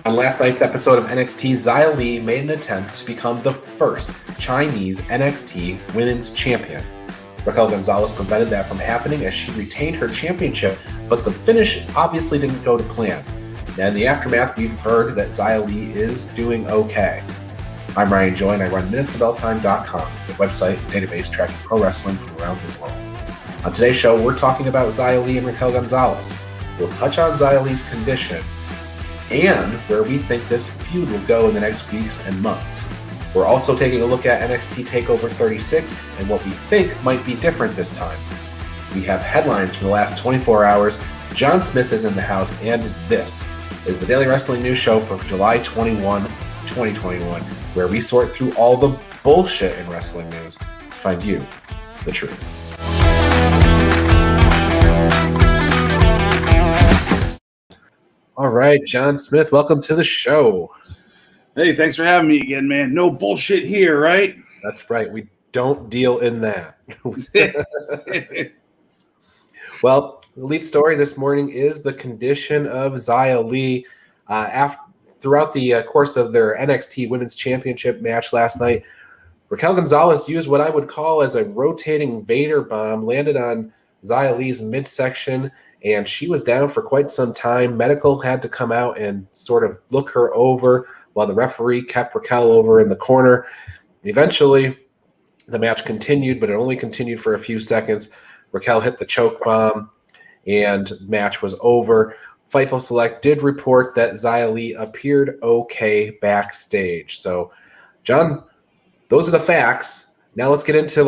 On last night's episode of NXT, Xia Li made an attempt to become the first Chinese NXT Women's Champion. Raquel Gonzalez prevented that from happening as she retained her championship, but the finish obviously didn't go to plan. And in the aftermath, we've heard that Xia Li is doing okay. I'm Ryan Joy, and I run MinutesToBellTime.com, the website and database tracking pro wrestling from around the world. On today's show, we're talking about Xia Li and Raquel Gonzalez. We'll touch on Xia Li's condition and where we think this feud will go in the next weeks and months. We're also taking a look at NXT TakeOver 36 and what we think might be different this time. We have headlines for the last 24 hours. John Smith is in the house, and this is the Daily Wrestling News Show for July 21, 2021, where we sort through all the bullshit in wrestling news to find you the truth. All right, John Smith, welcome to the show. Hey, thanks for having me again, man. No bullshit here, right? That's right. We don't deal in that. Well, the lead story this morning is the condition of Xia Li. Throughout the course of their NXT Women's Championship match last night, Raquel Gonzalez used what I would call as a rotating Vader bomb, landed on Xia Li's midsection, and she was down for quite some time. Medical had to come out and sort of look her over while the referee kept Raquel over in the corner. Eventually, the match continued, but it only continued for a few seconds. Raquel hit the choke bomb, and match was over. Fightful Select did report that Xia Li appeared okay backstage. So, John, those are the facts. Now let's get into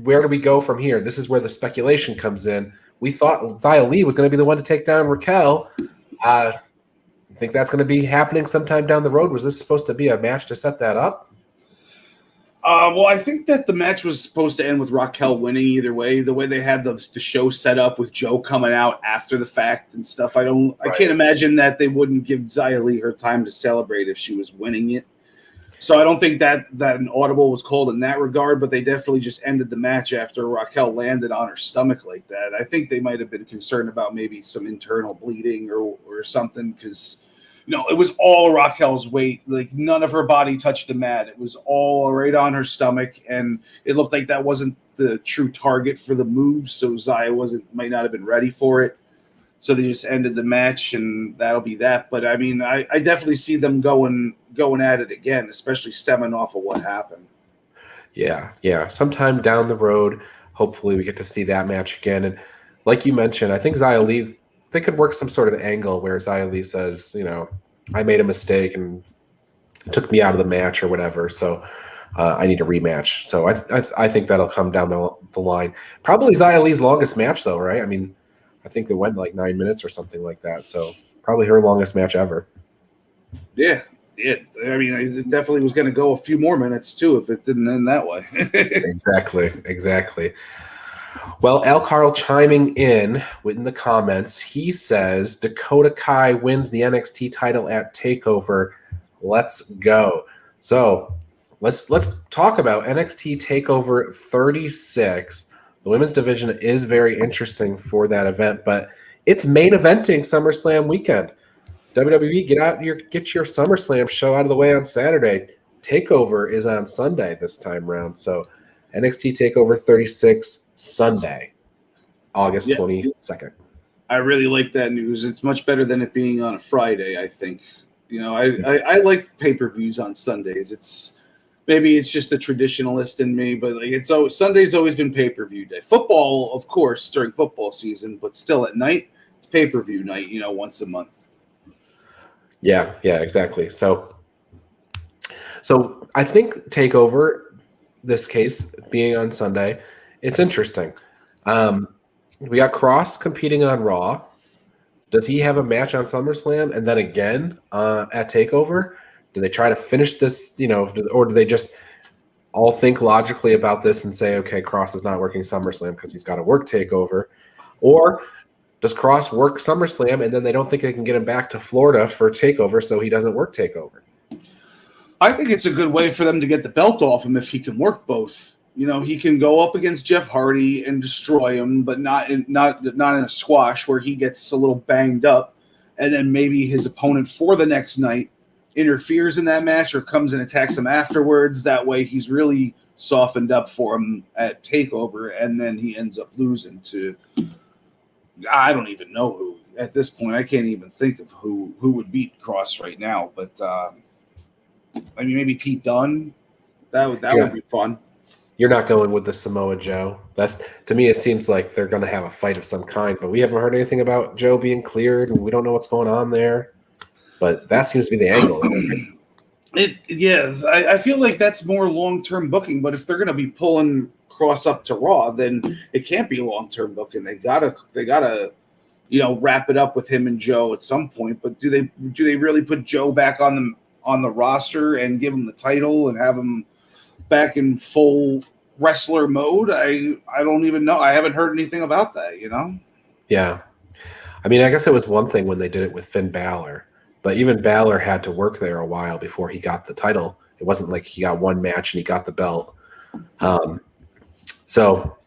where do we go from here? This is where the speculation comes in. We thought Xia Li was going to be the one to take down Raquel. I think that's going to be happening sometime down the road. Was this supposed to be a match to set that up? Well, I think that the match was supposed to end with Raquel winning either way. The way they had the show set up with Joe coming out after the fact and stuff, I can't imagine that they wouldn't give Xia Li her time to celebrate if she was winning it. So I don't think that an audible was called in that regard, but they definitely just ended the match after Raquel landed on her stomach like that. I think they might have been concerned about maybe some internal bleeding or something because, it was all Raquel's weight. Like none of her body touched the mat. It was all right on her stomach, and it looked like that wasn't the true target for the move, so Xia might not have been ready for it. So they just ended the match, and that'll be that. But, I mean, I definitely see them going at it again, especially stemming off of what happened. Yeah. Sometime down the road, hopefully we get to see that match again. And like you mentioned, I think Xia Li, they could work some sort of angle where Xia Li says, I made a mistake and it took me out of the match or whatever, so I need a rematch. So I think that'll come down the line. Probably Xia Li's longest match, though, right? I mean, I think they went like 9 minutes or something like that. So probably her longest match ever. Yeah. I mean, it definitely was going to go a few more minutes, too, if it didn't end that way. Exactly. Well, Al Carl chiming in within the comments, he says Dakota Kai wins the NXT title at TakeOver. Let's go. So let's talk about NXT TakeOver 36. The women's division is very interesting for that event, but it's main eventing SummerSlam weekend. WWE, get your SummerSlam show out of the way on Saturday. TakeOver is on Sunday this time around. So NXT TakeOver 36 Sunday, August 22nd. I really like that news. It's much better than it being on a Friday, I think. I like pay-per-views on Sundays. Maybe it's just the traditionalist in me, but Sunday's always been pay-per-view day. Football, of course, during football season, but still at night, it's pay-per-view night, once a month. Yeah, exactly. So I think TakeOver, this case being on Sunday, it's interesting. We got Cross competing on Raw. Does he have a match on SummerSlam and then again at TakeOver? Do they try to finish this, or do they just all think logically about this and say, okay, Cross is not working SummerSlam because he's got to work TakeOver? Or does Cross work SummerSlam and then they don't think they can get him back to Florida for TakeOver, so he doesn't work TakeOver? I think it's a good way for them to get the belt off him if he can work both. He can go up against Jeff Hardy and destroy him, but not in a squash where he gets a little banged up. and then maybe his opponent for the next night interferes in that match or comes and attacks him afterwards. That way he's really softened up for him at TakeOver, and then he ends up losing to, I don't even know who. At this point, I can't even think of who would beat Cross right now. But I mean, maybe Pete Dunne. That would be fun. You're not going with the Samoa Joe. That's, to me, it seems like they're going to have a fight of some kind. But we haven't heard anything about Joe being cleared, and we don't know what's going on there. But that seems to be the angle. I feel like that's more long-term booking. But if they're going to be pulling Cross up to Raw, then it can't be long-term booking. They gotta wrap it up with him and Joe at some point. But do they really put Joe back on the roster and give him the title and have him back in full wrestler mode? I don't even know. I haven't heard anything about that. Yeah, I mean, I guess it was one thing when they did it with Finn Balor, but even Balor had to work there a while before he got the title. It wasn't like he got one match and he got the belt. So.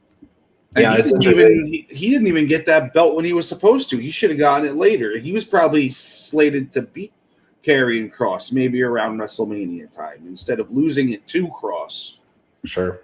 Yeah, he didn't even get that belt when he was supposed to. He should have gotten it later. He was probably slated to beat Karrion Kross maybe around WrestleMania time instead of losing it to Kross. Sure.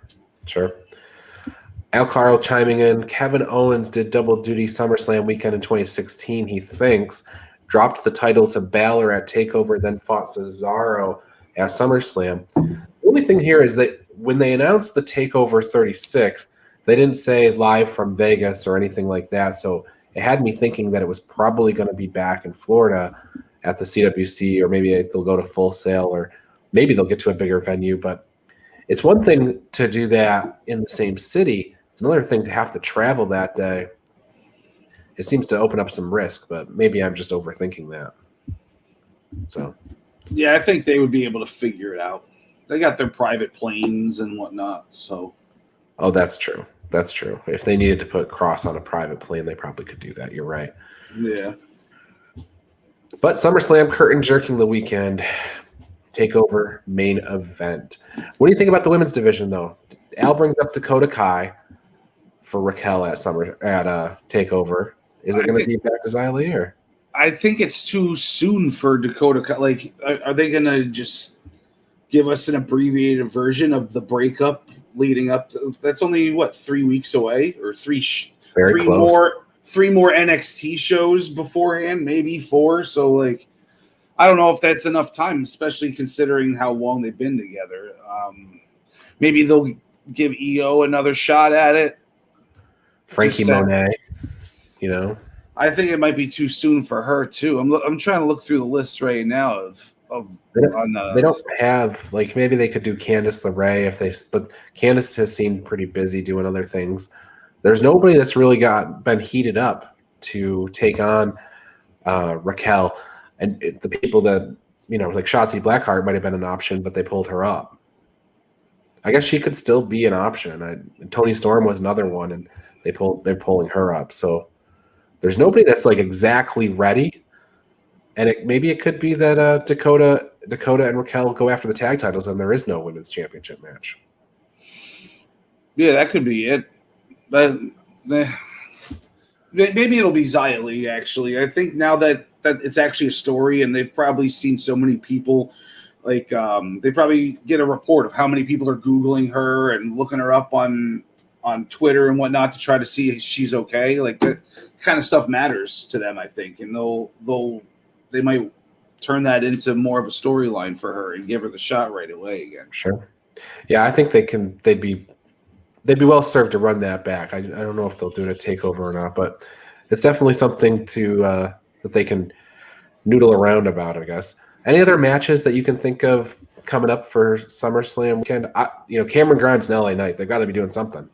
Al Carl chiming in. Kevin Owens did double duty SummerSlam weekend in 2016, he thinks. Dropped the title to Balor at TakeOver, then fought Cesaro at SummerSlam. The only thing here is that when they announced the TakeOver 36, they didn't say live from Vegas or anything like that, so it had me thinking that it was probably going to be back in Florida at the CWC, or maybe they'll go to Full Sail, or maybe they'll get to a bigger venue. But it's one thing to do that in the same city. It's another thing to have to travel that day. It seems to open up some risk, but maybe I'm just overthinking that. So, yeah, I think they would be able to figure it out. They got their private planes and whatnot, so. Oh, that's true. That's true. If they needed to put Cross on a private plane, they probably could do that. You're right. Yeah. But SummerSlam curtain jerking the weekend. TakeOver main event. What do you think about the women's division, though? Al brings up Dakota Kai for Raquel at TakeOver. Is it going to be back to Xia Li, or? I think it's too soon for Dakota Kai. Like, are they going to just give us an abbreviated version of the breakup leading up to, that's only 3 weeks away, or three more NXT shows beforehand, maybe 4. So like, I don't know if that's enough time, especially considering how long they've been together. Maybe they'll give EO another shot at it. Frankie Monet, I think it might be too soon for her too. I'm trying to look through the list right now of they don't have, like, maybe they could do Candice LeRae but Candice has seemed pretty busy doing other things. There's nobody that's really been heated up to take on Raquel, and the people that like Shotzi Blackheart might have been an option, but they pulled her up. I guess she could still be an option. Toni Storm was another one, and they're pulling her up. So there's nobody that's like exactly ready. And maybe it could be that Dakota and Raquel go after the tag titles, and there is no women's championship match. Yeah, that could be it. But maybe it'll be Xia Li, actually. I think now that it's actually a story, and they've probably seen so many people, like they probably get a report of how many people are Googling her and looking her up on Twitter and whatnot to try to see if she's okay. Like, that kind of stuff matters to them, I think, and they might turn that into more of a storyline for her and give her the shot right away again. Sure. Yeah, I think they'd be well served to run that back. I don't know if they'll do it at TakeOver or not, but it's definitely something that they can noodle around about, I guess. Any other matches that you can think of coming up for SummerSlam weekend? Cameron Grimes and LA Knight, they've got to be doing something.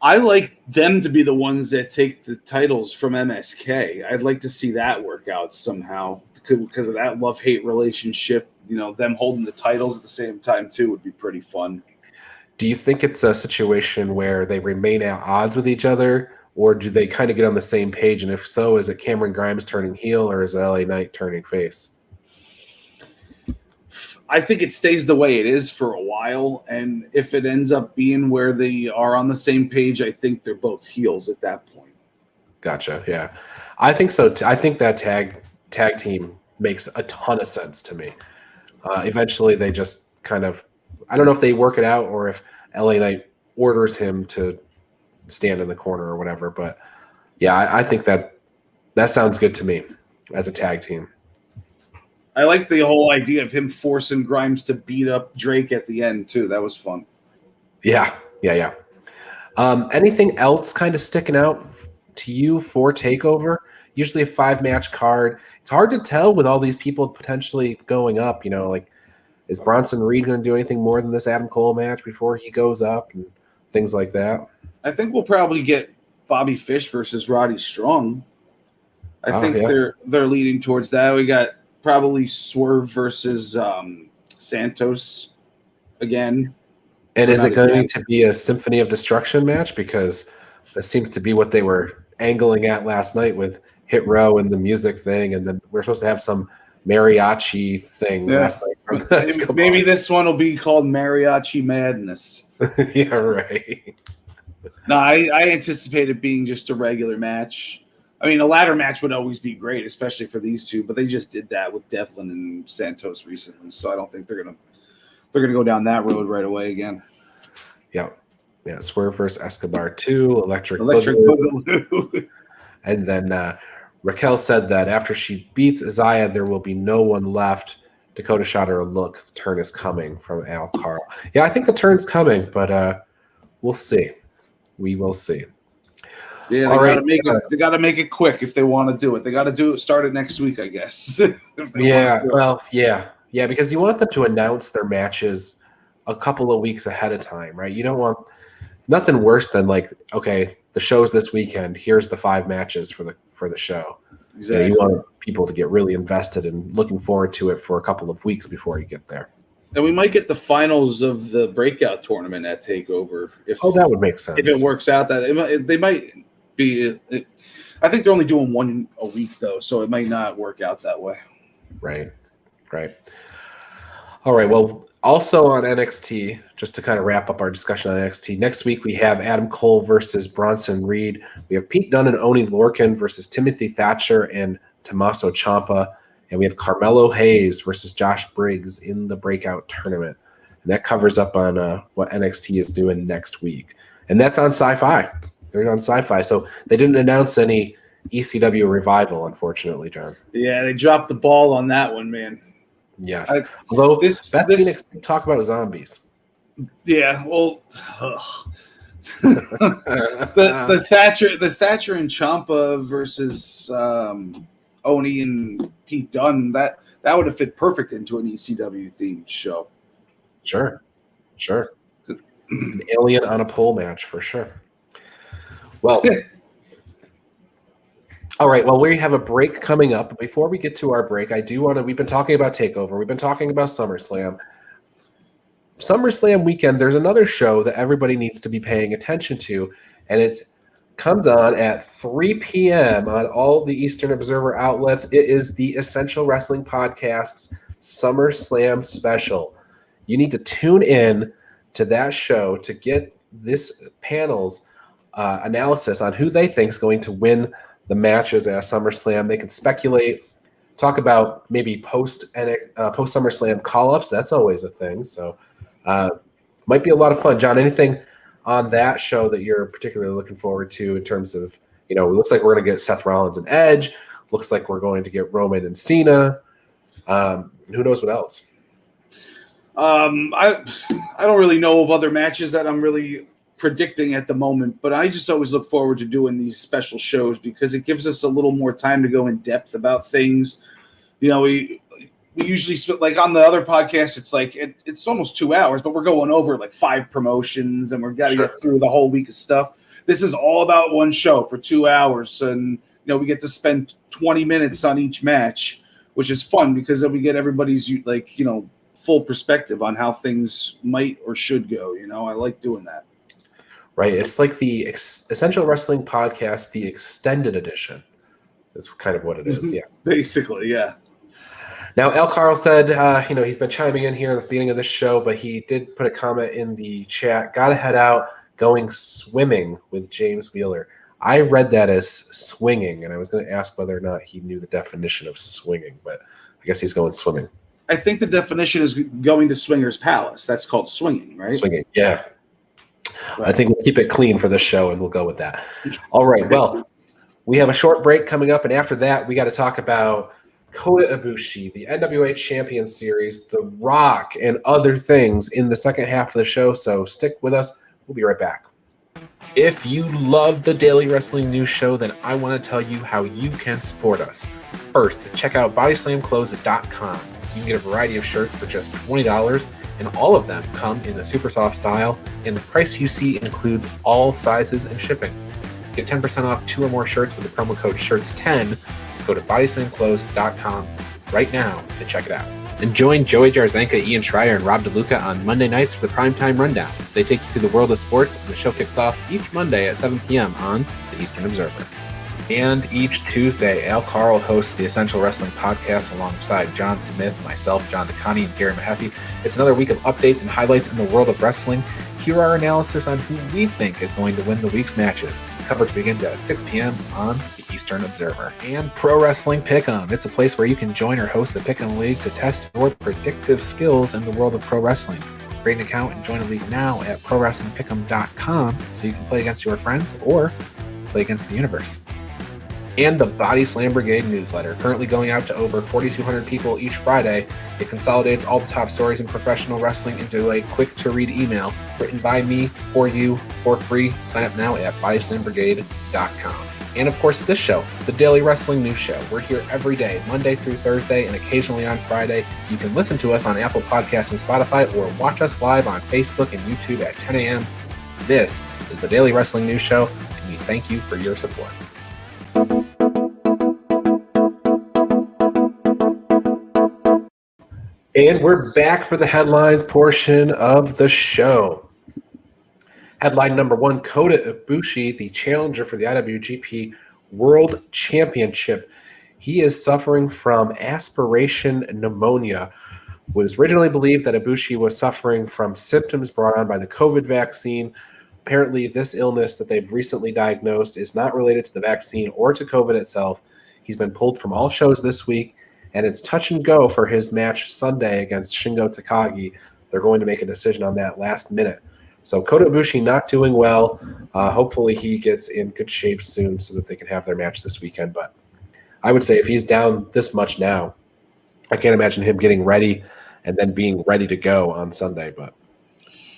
I like them to be the ones that take the titles from MSK. I'd like to see that work out somehow because of that love-hate relationship. Them holding the titles at the same time too would be pretty fun. Do you think it's a situation where they remain at odds with each other, or do they kind of get on the same page? And if so, is it Cameron Grimes turning heel, or is LA Knight turning face? I think it stays the way it is for a while, and if it ends up being where they are on the same page, I think they're both heels at that point. Gotcha. Yeah, I think so. I think that tag team makes a ton of sense to me. Eventually, they just kind of, I don't know if they work it out or if LA Knight orders him to stand in the corner or whatever. But yeah, I think that sounds good to me as a tag team. I like the whole idea of him forcing Grimes to beat up Drake at the end too. That was fun. Yeah. Anything else kind of sticking out to you for TakeOver? Usually a 5-match card. It's hard to tell with all these people potentially going up. Like, is Bronson Reed going to do anything more than this Adam Cole match before he goes up and things like that? I think we'll probably get Bobby Fish versus Roddy Strong. I think they're leading towards that. We got probably Swerve versus Santos again. And is it going to be a Symphony of Destruction match? Because that seems to be what they were angling at last night with Hit Row and the music thing. And then we're supposed to have some mariachi thing last night. From maybe this one will be called Mariachi Madness. Yeah, right. No, I anticipate it being just a regular match. I mean, a ladder match would always be great, especially for these two. But they just did that with Devlin and Santos recently, so I don't think they're gonna go down that road right away again. Yeah. Swerve versus Escobar 2, Electric Boogaloo. And then Raquel said that after she beats Xia, there will be no one left. Dakota shot her a look. The turn is coming from Al Carl. Yeah, I think the turn's coming, but we'll see. We will see. Yeah, they got to make it quick if they want to do it. They got to start it next week, I guess. Yeah, because you want them to announce their matches a couple of weeks ahead of time, right? You don't want nothing worse than like, okay, the show's this weekend. Here's the 5 matches for the show. Exactly. You want people to get really invested and looking forward to it for a couple of weeks before you get there. And we might get the finals of the breakout tournament at TakeOver. That would make sense. If it works out, they might be. I think they're only doing one a week though, so it might not work out that way. Right. All right. Well, also on NXT, just to kind of wrap up our discussion on NXT, next week we have Adam Cole versus Bronson Reed. We have Pete Dunne and Oney Lorcan versus Timothy Thatcher and Tommaso Ciampa. And we have Carmelo Hayes versus Josh Briggs in the breakout tournament. And that covers up on what NXT is doing next week. And that's on Sci-Fi. They're on Sci-Fi. So they didn't announce any ECW revival, unfortunately, John. Yeah, they dropped the ball on that one, man. Yes. Although Beth Phoenix talk about zombies. Yeah, well, the Thatcher and Ciampa versus Oney and Pete Dunne, that would have fit perfect into an ECW themed show. Sure. An alien on a pole match for sure. Well, all right. Well, we have a break coming up. Before we get to our break, we've been talking about TakeOver. We've been talking about SummerSlam. SummerSlam weekend, there's another show that everybody needs to be paying attention to, and it comes on at 3 p.m. on all the Eastern Observer outlets. It is the Essential Wrestling Podcast's SummerSlam special. You need to tune in to that show to get this panel's analysis on who they think is going to win the matches at SummerSlam. They can speculate, talk about maybe post SummerSlam call-ups. That's always a thing. So might be a lot of fun. John, anything on that show that you're particularly looking forward to in terms of, it looks like we're going to get Seth Rollins and Edge. Looks like we're going to get Roman and Cena. Who knows what else? I don't really know of other matches that I'm really predicting at the moment, but I just always look forward to doing these special shows because it gives us a little more time to go in depth about things. We usually split, like on the other podcast, it's like it's almost 2 hours, but we're going over like 5 promotions and we've got to get through the whole week of stuff. This is all about one show for 2 hours, and we get to spend 20 minutes on each match, which is fun because then we get everybody's full perspective on how things might or should go. I like doing that. Right. It's like the Essential Wrestling Podcast, the extended edition is kind of what it is. Yeah. Basically, yeah. Now, Al Carl said, he's been chiming in here at the beginning of the show, but he did put a comment in the chat. Got to head out going swimming with James Wheeler. I read that as swinging, and I was going to ask whether or not he knew the definition of swinging, but I guess he's going swimming. I think the definition is going to Swinger's Palace. That's called swinging, right? Swinging, yeah. Right. I think we'll keep it clean for this show, and we'll go with that. All right, well, we have a short break coming up, and after that, we got to talk about Kota Ibushi, the NWA Champion Series, The Rock, and other things in the second half of the show, so stick with us. We'll be right back. If you love the Daily Wrestling News Show, then I want to tell you how you can support us. First, check out bodyslamclothes.com. You can get a variety of shirts for just $20, and all of them come in the super soft style, and the price you see includes all sizes and shipping. Get 10% off 2 or more shirts with the promo code SHIRTS10. Go to bodyslamclothes.com right now to check it out. And join Joey Jarzenka, Ian Schreier, and Rob DeLuca on Monday nights for the Primetime Rundown. They take you through the world of sports, and the show kicks off each Monday at 7 p.m. on the Eastern Observer. And each Tuesday, Al Carl hosts the Essential Wrestling Podcast alongside John Smith, myself, John DeConnie, and Gary Mahaffey. It's another week of updates and highlights in the world of wrestling. Here are our analysis on who we think is going to win the week's matches. Coverage begins at 6 p.m. on the Eastern Observer. And Pro Wrestling Pick'em. It's a place where you can join or host a Pick'em League to test your predictive skills in the world of pro wrestling. Create an account and join a league now at ProWrestlingPick'em.com so you can play against your friends or play against the universe. And the Body Slam Brigade newsletter, currently going out to over 4,200 people each Friday. It consolidates all the top stories in professional wrestling into a quick-to-read email written by me for you for free. Sign up now at bodyslambrigade.com. And of course, this show, the Daily Wrestling News Show. We're here every day, Monday through Thursday, and occasionally on Friday. You can listen to us on Apple Podcasts and Spotify, or watch us live on Facebook and YouTube at 10 a.m. This is the Daily Wrestling News Show, and we thank you for your support. And we're back for the headlines portion of the show. Headline number 1, Kota Ibushi, the challenger for the IWGP World Championship. He is suffering from aspiration pneumonia. It was originally believed that Ibushi was suffering from symptoms brought on by the COVID vaccine. Apparently, this illness that they've recently diagnosed is not related to the vaccine or to COVID itself. He's been pulled from all shows this week, and it's touch and go for his match Sunday against Shingo Takagi. They're going to make a decision on that last minute. So Kota Ibushi not doing well. Hopefully he gets in good shape soon so that they can have their match this weekend. But I would say if he's down this much now, I can't imagine him getting ready and then being ready to go on Sunday. But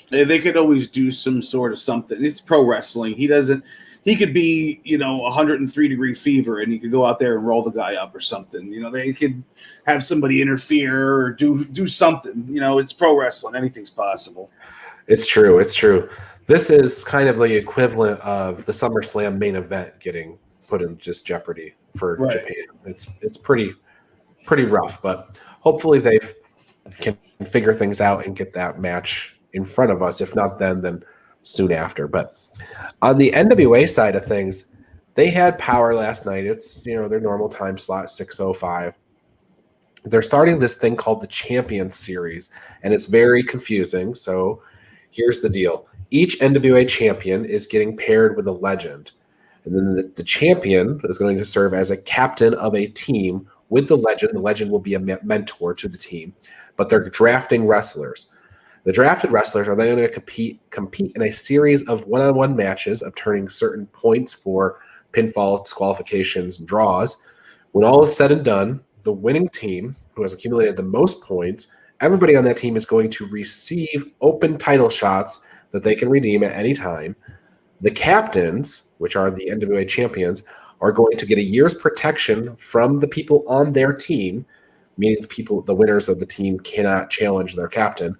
they could always do some sort of something. It's pro wrestling. He could be, 103-degree fever, and you could go out there and roll the guy up or something. They could have somebody interfere or do something. It's pro wrestling. Anything's possible. It's true. It's true. This is kind of the equivalent of the SummerSlam main event getting put in just jeopardy for Japan. It's pretty rough, but hopefully they can figure things out and get that match in front of us. If not then soon after. But on the NWA side of things, they had Power last night. It's their normal time slot, 6:05. They're starting this thing called the Champion Series, and it's very confusing. So here's the deal. Each NWA champion is getting paired with a legend. And then the champion is going to serve as a captain of a team with the legend. The legend will be a mentor to the team, but they're drafting wrestlers. The drafted wrestlers are then going to compete in a series of one-on-one matches of turning certain points for pinfalls, disqualifications, and draws. When all is said and done, the winning team, who has accumulated the most points, everybody on that team is going to receive open title shots that they can redeem at any time. The captains, which are the NWA champions, are going to get a year's protection from the people on their team, meaning the winners of the team cannot challenge their captain,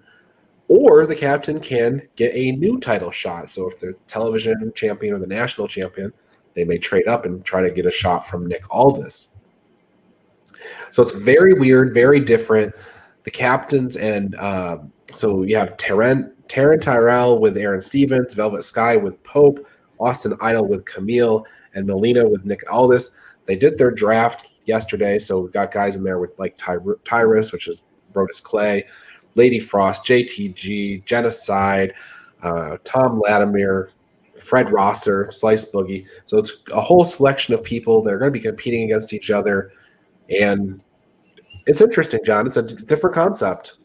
or the captain can get a new title shot. So if they're the television champion or the national champion, they may trade up and try to get a shot from Nick Aldis. So it's very weird, very different. The captains and so you have Taryn Tyrell with Aaron Stevens, Velvet Sky with Pope, Austin Idol with Camille, and Melina with Nick Aldis. They did their draft yesterday, so we've got guys in there with like Tyrus, which is Brodus Clay, Lady Frost, JTG, Genocide, Tom Latimer, Fred Rosser, Slice Boogie. So it's a whole selection of people that are going to be competing against each other. And it's interesting, John. It's a different concept.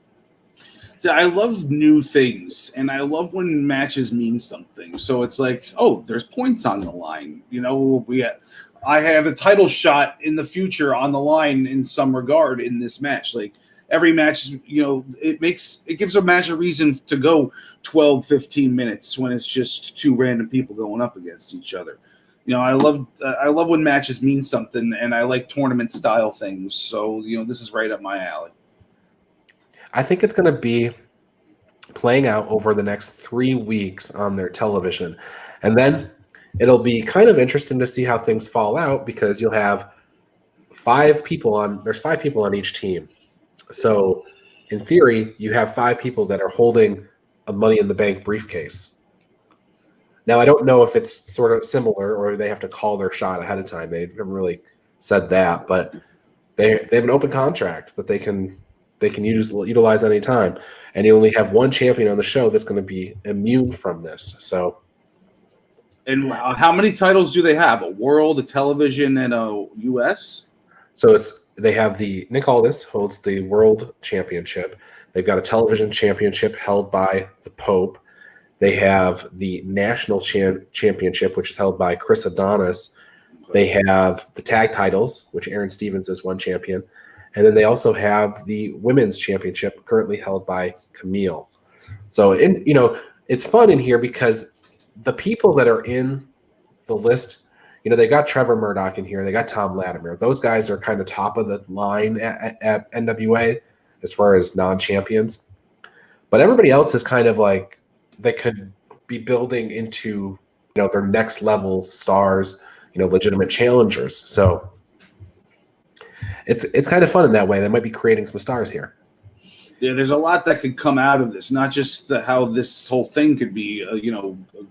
I love new things, and I love when matches mean something. So it's like, oh, there's points on the line. I have a title shot in the future on the line in some regard in this match. Like every match, it gives a match a reason to go 12, 15 minutes when it's just two random people going up against each other. I love when matches mean something, and I like tournament style things. So this is right up my alley. I think it's going to be playing out over the next 3 weeks on their television. And then it'll be kind of interesting to see how things fall out, because you'll have there's 5 people on each team. So in theory, you have 5 people that are holding a Money in the Bank briefcase. Now, I don't know if it's sort of similar or they have to call their shot ahead of time. They haven't really said that, but they have an open contract that they can utilize any time, and you only have one champion on the show that's going to be immune from this. So, and how many titles do they have? A world, a television, and a U.S. So they have Nick Aldis holds the world championship. They've got a television championship held by the Pope. They have the national championship, which is held by Chris Adonis. They have the tag titles, which Aaron Stevens is one champion. And then they also have the women's championship currently held by Camille. So, it's fun in here because the people that are in the list, they got Trevor Murdoch in here. They got Tom Latimer. Those guys are kind of top of the line at NWA as far as non-champions. But everybody else is kind of like they could be building into, their next level stars, legitimate challengers. So it's kind of fun in that way. They might be creating some stars here. Yeah, there's a lot that could come out of this. Not just how this whole thing could be,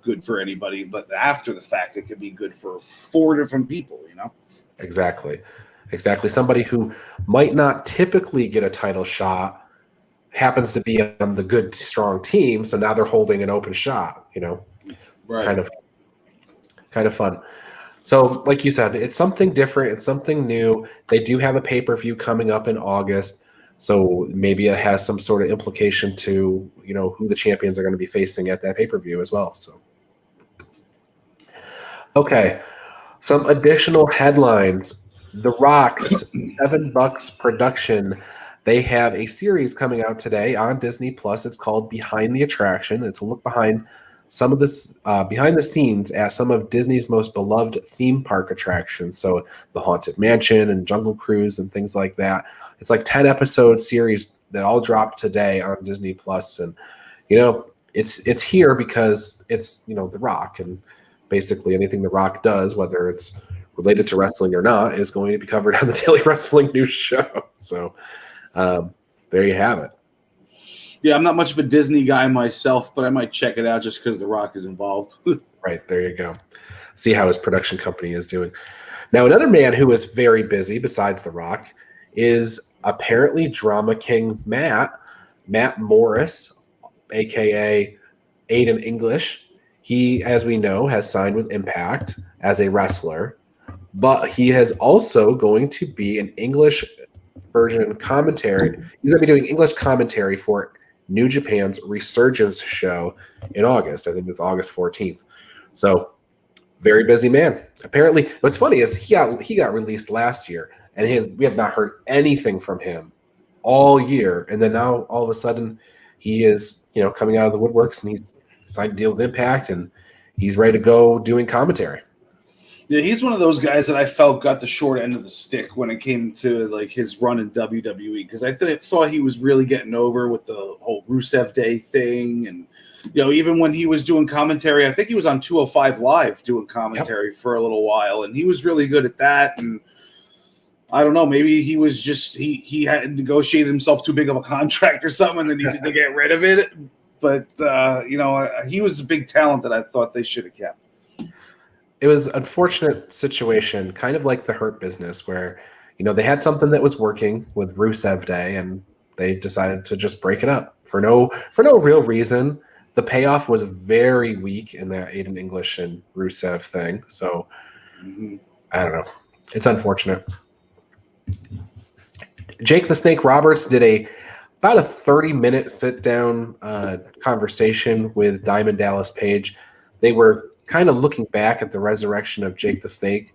good for anybody, but after the fact, it could be good for 4 different people. Exactly. Somebody who might not typically get a title shot happens to be on the good, strong team, so now they're holding an open shot. It's right. kind of fun. So, like you said, it's something different. It's something new. They do have a pay-per-view coming up in August, so maybe it has some sort of implication to, who the champions are going to be facing at that pay-per-view as well. So, okay, some additional headlines. The Rock's $7 production. They have a series coming out today on Disney Plus. It's called Behind the Attraction. It's a look behind some of this behind the scenes at some of Disney's most beloved theme park attractions. So the Haunted Mansion and Jungle Cruise and things like that. It's like 10 episode series that all dropped today on Disney Plus. And, it's here because it's, The Rock, and basically anything The Rock does, whether it's related to wrestling or not, is going to be covered on the Daily Wrestling News Show. So there you have it. Yeah, I'm not much of a Disney guy myself, but I might check it out just because The Rock is involved. Right, there you go. See how his production company is doing. Now, another man who is very busy besides The Rock is apparently Drama King Matt Morris, a.k.a. Aiden English. He, as we know, has signed with Impact as a wrestler, but he is also going to be an English version commentary. He's going to be doing English commentary for New Japan's Resurgence show in August. I think it's August 14th. So, very busy man. Apparently, what's funny is he got released last year, and we have not heard anything from him all year. And then now, all of a sudden, he is coming out of the woodworks, and he's signed a deal with Impact, and he's ready to go doing commentary. Yeah, he's one of those guys that I felt got the short end of the stick when it came to like his run in WWE, because I thought he was really getting over with the whole Rusev Day thing, and even when he was doing commentary, I think he was on 205 Live doing commentary for a little while, and he was really good at that. And I don't know, maybe he was just he had negotiated himself too big of a contract or something, and then needed to get rid of it. But he was a big talent that I thought they should have kept. It was an unfortunate situation, kind of like the Hurt Business, where, they had something that was working with Rusev Day, and they decided to just break it up for no real reason. the payoff was very weak in that Aiden English and Rusev thing. So I don't know. It's unfortunate. Jake the Snake Roberts did about a 30-minute sit-down conversation with Diamond Dallas Page. They were kind of looking back at the resurrection of Jake the Snake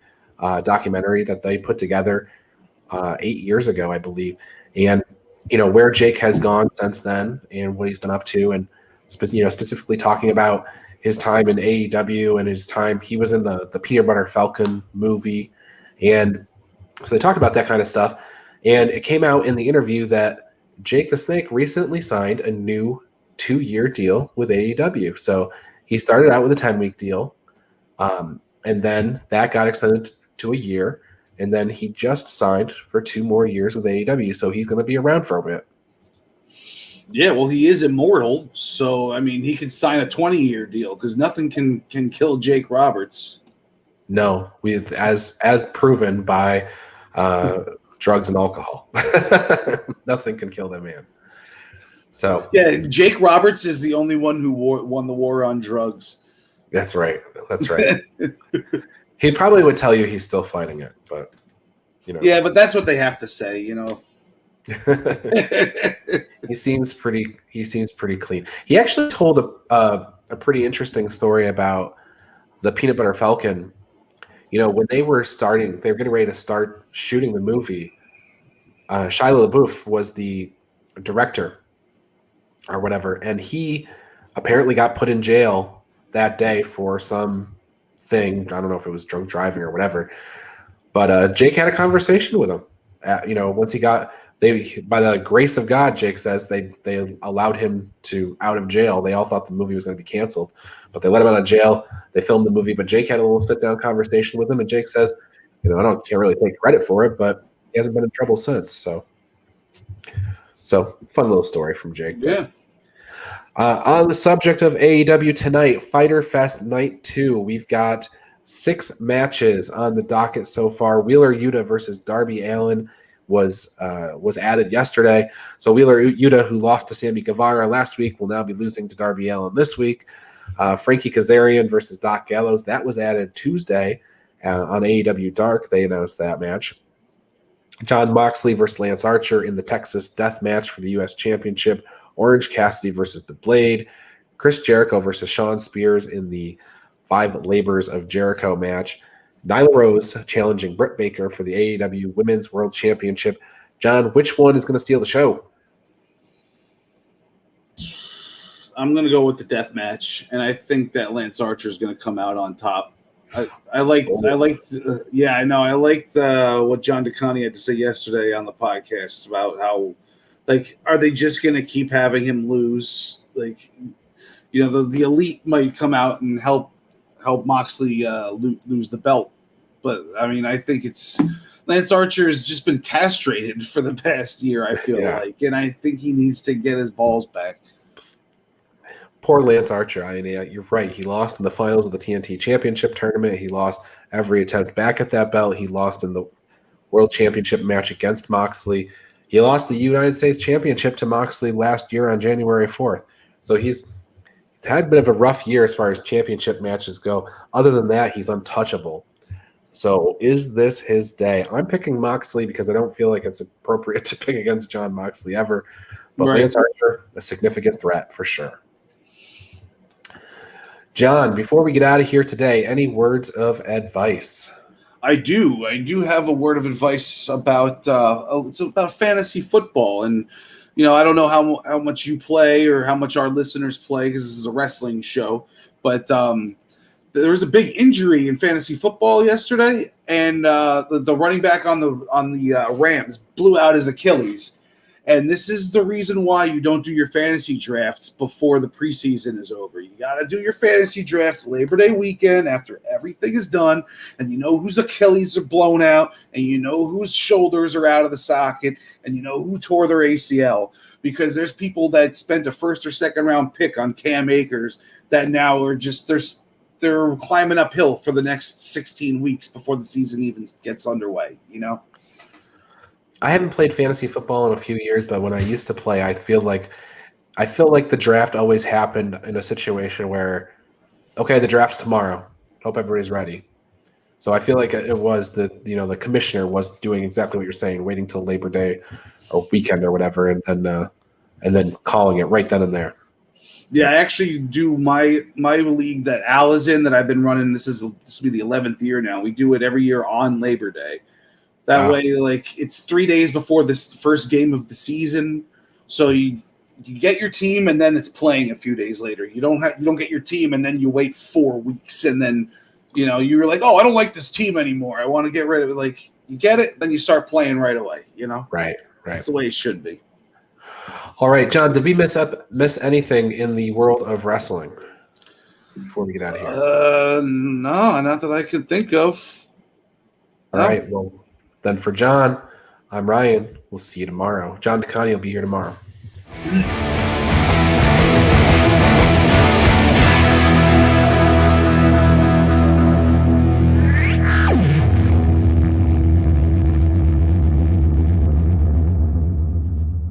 documentary that they put together 8 years ago, I believe, and where Jake has gone since then and what he's been up to, and specifically talking about his time in AEW and his time he was in the Peanut Butter Falcon movie, and so they talked about that kind of stuff. And it came out in the interview that Jake the Snake recently signed a new 2-year deal with AEW. So he started out with a 10-week deal, and then that got extended to a year, and then he just signed for 2 more years with AEW. So he's going to be around for a bit. Yeah, well, he is immortal, so I mean, he could sign a 20-year deal because nothing can kill Jake Roberts. No, as proven by drugs and alcohol. Nothing can kill that man. So yeah, Jake Roberts is the only one who won the war on drugs. That's right. He probably would tell you he's still fighting it, but Yeah, but that's what they have to say, He seems pretty clean. He actually told a pretty interesting story about the Peanut Butter Falcon. When they were getting ready to start shooting the movie, Shia LaBeouf was the director or whatever, and he apparently got put in jail that day for some thing. I don't know if it was drunk driving or whatever, but Jake had a conversation with him. Once he got, by the grace of God, Jake says they allowed him out of jail. They all thought the movie was going to be canceled, but they let him out of jail. They filmed the movie, but Jake had a little sit-down conversation with him, and Jake says, I can't really take credit for it, but he hasn't been in trouble since. So fun little story from Jake. Yeah. On the subject of AEW tonight, Fyter Fest Night 2, we've got 6 matches on the docket so far. Wheeler Yuta versus Darby Allin was added yesterday. So Wheeler Yuta, who lost to Sammy Guevara last week, will now be losing to Darby Allin this week. Frankie Kazarian versus Doc Gallows, that was added Tuesday on AEW Dark. They announced that match. Jon Moxley versus Lance Archer in the Texas Death Match for the U.S. Championship. Orange Cassidy versus The Blade. Chris Jericho versus Shawn Spears in the 5 Labors of Jericho match. Nyla Rose challenging Britt Baker for the AEW Women's World Championship. John, which one is going to steal the show? I'm going to go with the death match, and I think that Lance Archer is going to come out on top. I liked what John DeConnie had to say yesterday on the podcast about how, are they just going to keep having him lose? The elite might come out and help Moxley lose the belt, but I mean, I think it's Lance Archer has just been castrated for the past year. I feel like, and I think he needs to get his balls back. Poor Lance Archer. I mean, you're right. He lost in the finals of the TNT Championship tournament. He lost every attempt back at that belt. He lost in the World Championship match against Moxley. He lost the United States Championship to Moxley last year on January 4th. So he's had a bit of a rough year as far as championship matches go. Other than that, he's untouchable. So is this his day? I'm picking Moxley because I don't feel like it's appropriate to pick against Jon Moxley ever. But right. Lance Archer, a significant threat for sure. John, before we get out of here today, any words of advice? I do have a word of advice about it's about fantasy football, and I don't know how much you play or how much our listeners play because this is a wrestling show, but there was a big injury in fantasy football yesterday, and the running back on the Rams blew out his Achilles. And this is the reason why you don't do your fantasy drafts before the preseason is over. You got to do your fantasy drafts Labor Day weekend after everything is done, and you know whose Achilles are blown out, and you know whose shoulders are out of the socket, and you know who tore their ACL. Because there's people that spent a first or second round pick on Cam Akers that now are just they're climbing uphill for the next 16 weeks before the season even gets underway. I haven't played fantasy football in a few years, but when I used to play, I feel like I feel like the draft always happened in a situation where, okay, the draft's tomorrow. Hope everybody's ready. So I feel like it was the commissioner was doing exactly what you're saying, waiting till Labor Day or weekend or whatever, and then calling it right then and there. Yeah, I actually do my league that Al is in that I've been running. This will be the 11th year now. We do it every year on Labor Day. That way, like, it's 3 days before this first game of the season. So you get your team, and then it's playing a few days later. You don't get your team, and then you wait 4 weeks, and then you're like, oh, I don't like this team anymore. I want to get rid of it. Like, you get it, then you start playing right away. Right. That's the way it should be. All right, John. Did we miss anything in the world of wrestling before we get out of here? No, not that I can think of. All right. Well, then for John, I'm Ryan. We'll see you tomorrow. John DeConnie will be here tomorrow.